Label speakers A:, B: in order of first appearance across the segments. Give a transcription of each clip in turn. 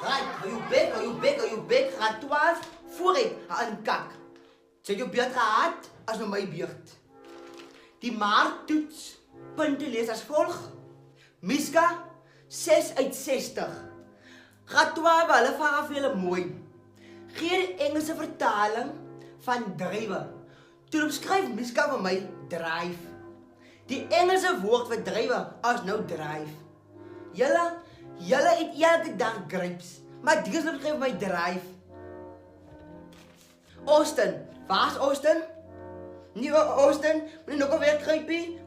A: Right, hou jou bek, graad 12, vooruit, aan kak. Sy jou beurt gehad, as nou my beurt. Die maarttoets, punte lees as volg. Miska, 6 uit 60. Graad 12, hulle vraag vir julle mooi. Gee die Engelse vertaling van drywe. Toe omskryf Miska vir my drive. Die Engelse woord vir drywe as nou drive. Julle eet elke dag grapes, maar die is omskryf vir my drive. Austin, waar is Austin? Nie Austin, moet nog 'n werkgrypie?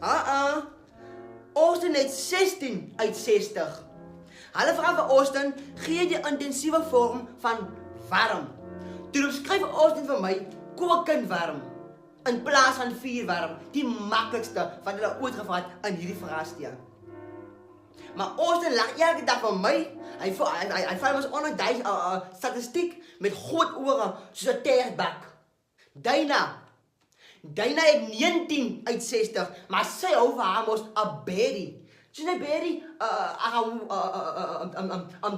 A: Austin het 16 uit 60. Hulle vra vir Austin, gee die intensiewe vorm van warm. Toe skryf Austin vir my kokend warm in plaas van vuurwarm, die maklikste wat hulle ooit gevra het in hierdie vraestel. Maar Austin lag elke dag van my. Hy val ons onder die statistiek met groot ore soos 'n teerbak. Dina het 19 uit 60, maar sy hou vir haar mos 'n berry. Soos 'n berry,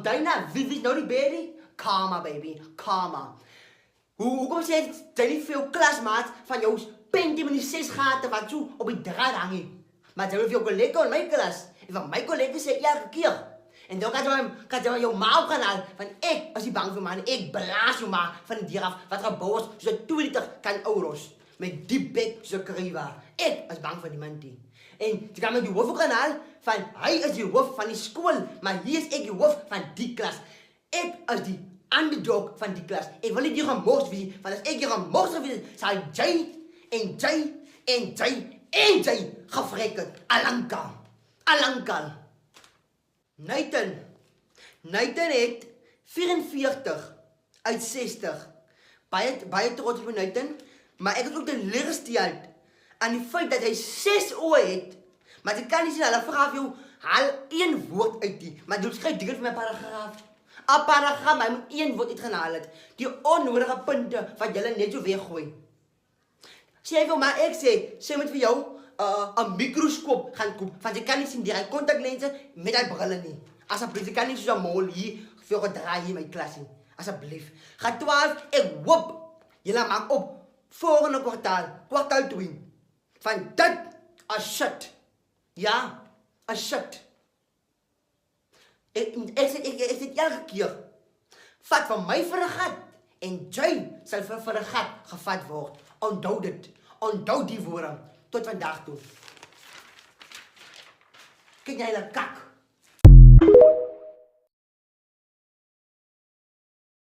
A: Dina, wie is nou die berry? Karma, baby, karma. Hoekom sê jy nie vir jou klasmaat van jou pentie met die 6 gate wat so op die draad hang nie? Maar jy wil vir jou collega in my klas. En van my collega sê elke keer. En dan kan jy jou ma gaan haal van ek as jy bang vir my, ek blaas jou ma van die dier af wat gebouw is soos 'n 2 liter kan ouros. Met diep bek soos 'n krywaar. Ek is bang vir die mantie. En jy kan met die hoof gaan haal van hy is die hoof van die skool, maar hier is ek die hoof van die klas. Ek is die underdog van die klas. Ek wil nie die gemors wees, want as ek die gemors wees, sal jy gevrek het. Alankal. Nathan het 44 uit 60. Baie trots op Nathan, maar ek is ook teleurgesteld aan die feit dat hy 6 oë het, maar jy kan nie sien, hulle vra vir jou, haal 1 woord uit die, maar jy skryf 3 vir my paragraaf. 'n Paragraaf, maar hy moet 1 woord uitgehaal het. Die onnodige punte wat jy net so weggooi. Sê vir my, ek sê moet vir jou 'n mikroskoop gaan koop, want jy kan nie sien die kontaklense met die brille nie. Asseblief, jy kan nie so 'n mol hier vir gedraai hier in my klas nie. Asseblief. Graad 12, ek hoop julle maak op volgende kwartaal 2. Van dit 'n shit. Ja, 'n shit. Ek sê elke keer, vat van my vir 'n gat, en jy sal vir 'n gat gevat word. Onthou dit, onthou die woorde, tot vandag toe. Kyk jy hulle kak.